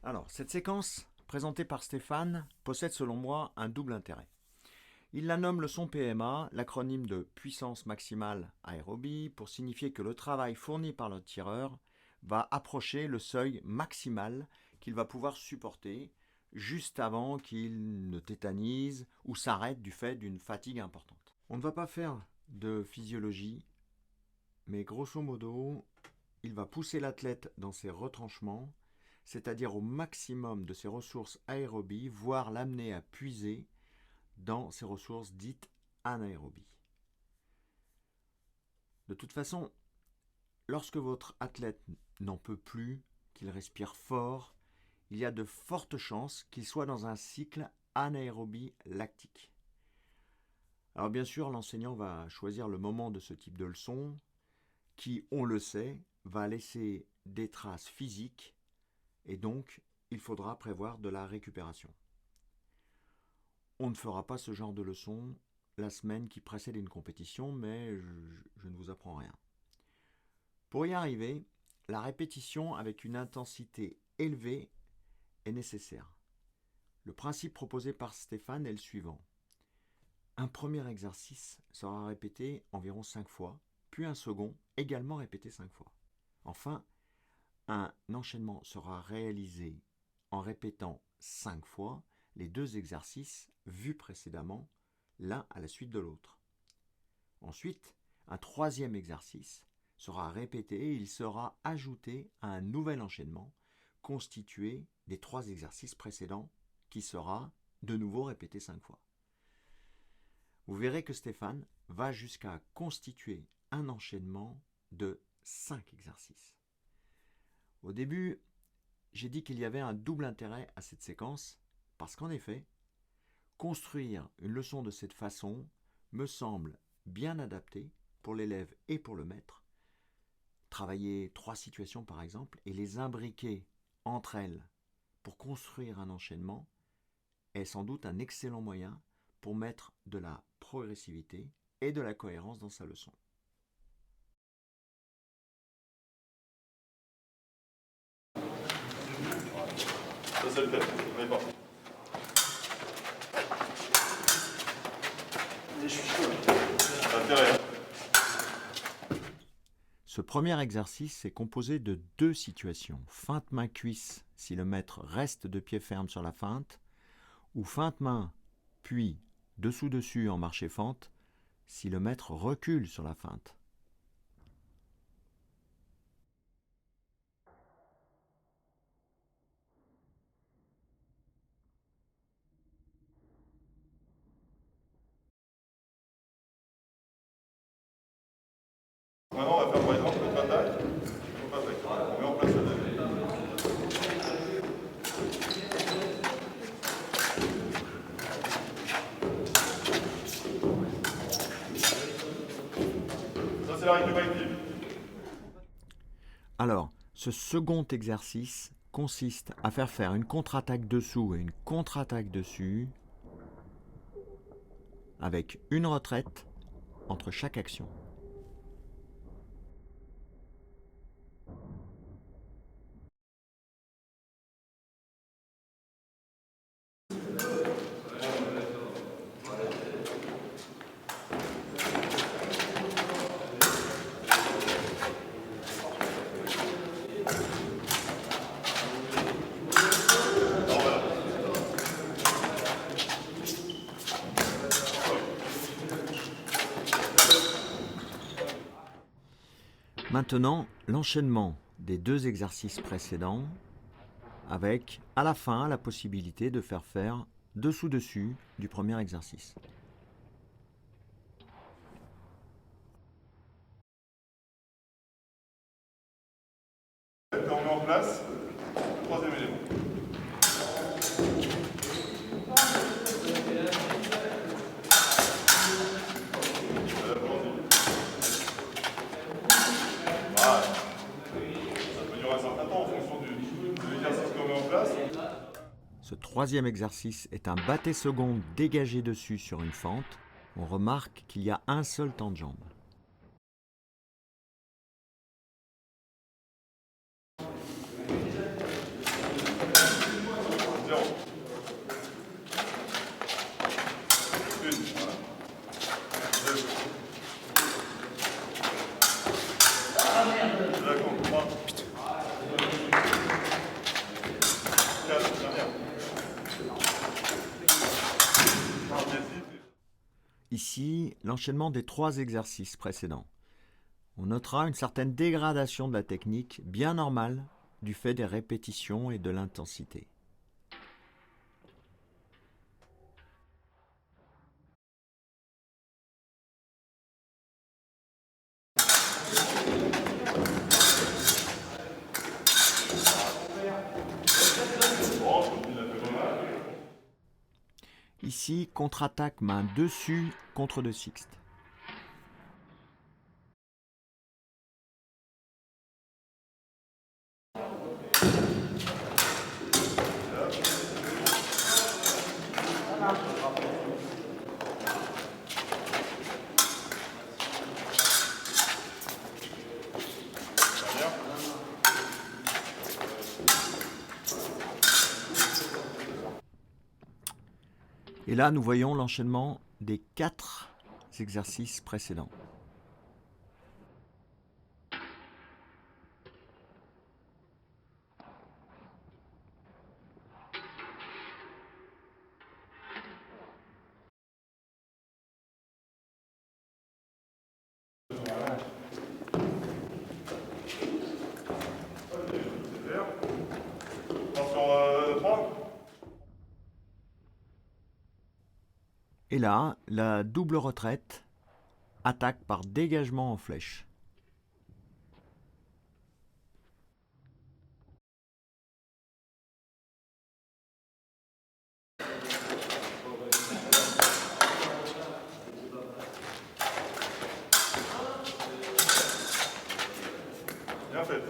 Alors, cette séquence, présentée par Stéphane, possède selon moi un double intérêt. Il la nomme leçon PMA, l'acronyme de puissance maximale aérobie, pour signifier que le travail fourni par le tireur va approcher le seuil maximal qu'il va pouvoir supporter juste avant qu'il ne tétanise ou s'arrête du fait d'une fatigue importante. On ne va pas faire de physiologie, mais grosso modo, il va pousser l'athlète dans ses retranchements, c'est-à-dire au maximum de ses ressources aérobies, voire l'amener à puiser dans ses ressources dites anaérobies. De toute façon, lorsque votre athlète n'en peut plus, qu'il respire fort, il y a de fortes chances qu'il soit dans un cycle anaérobie lactique. Alors bien sûr, l'enseignant va choisir le moment de ce type de leçon qui, on le sait, va laisser des traces physiques et donc il faudra prévoir de la récupération. On ne fera pas ce genre de leçon la semaine qui précède une compétition, mais je ne vous apprends rien. Pour y arriver, la répétition avec une intensité élevée est nécessaire. Le principe proposé par Stéphane est le suivant. Un premier exercice sera répété environ 5 fois, puis un second également répété 5 fois. Enfin, un enchaînement sera réalisé en répétant 5 fois les deux exercices vus précédemment, l'un à la suite de l'autre. Ensuite, un troisième exercice sera répété et il sera ajouté à un nouvel enchaînement constitué des 3 exercices précédents qui sera de nouveau répété 5 fois. Vous verrez que Stéphane va jusqu'à constituer un enchaînement de 5 exercices. Au début, j'ai dit qu'il y avait un double intérêt à cette séquence parce qu'en effet, construire une leçon de cette façon me semble bien adapté pour l'élève et pour le maître. Travailler 3 situations par exemple et les imbriquer entre elles pour construire un enchaînement est sans doute un excellent moyen pour mettre de la progressivité et de la cohérence dans sa leçon. Ça c'est le fait, on est parti. Je suis chaud. Intérêt. Ce premier exercice est composé de 2 situations. Feinte main-cuisse si le maître reste de pied ferme sur la feinte, ou feinte main puis dessous-dessus en marché-fente si le maître recule sur la feinte. Maintenant on va faire par exemple le bataille. On met en place le deuxième. Ça c'est la récup active. Alors, ce second exercice consiste à faire une contre-attaque dessous et une contre-attaque dessus avec une retraite entre chaque action. Maintenant, l'enchaînement des 2 exercices précédents avec, à la fin, la possibilité de faire dessous-dessus du premier exercice. Quand on met en place le troisième élément. Voilà. Ça peut durer un certain temps en fonction de l'exercice qu'on met en place. Ce troisième exercice est un bâté second dégagé dessus sur une fente. On remarque qu'il y a un seul temps de jambe. 0. Une, voilà. Deux. Je la compte. 3. 4, dernière. Ici, l'enchaînement des 3 exercices précédents. On notera une certaine dégradation de la technique, bien normale, du fait des répétitions et de l'intensité. Ici, contre-attaque main dessus, contre de sixte. Et là, nous voyons l'enchaînement des 4 exercices précédents. Et là, la double retraite, attaque par dégagement en flèche. Bien fait.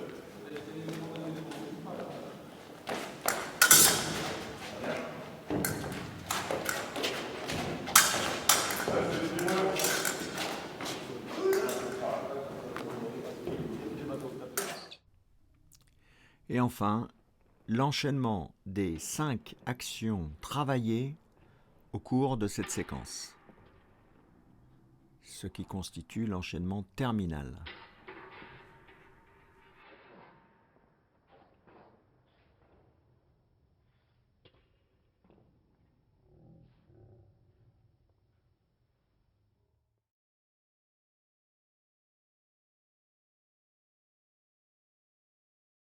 Et enfin, l'enchaînement des 5 actions travaillées au cours de cette séquence, ce qui constitue l'enchaînement terminal.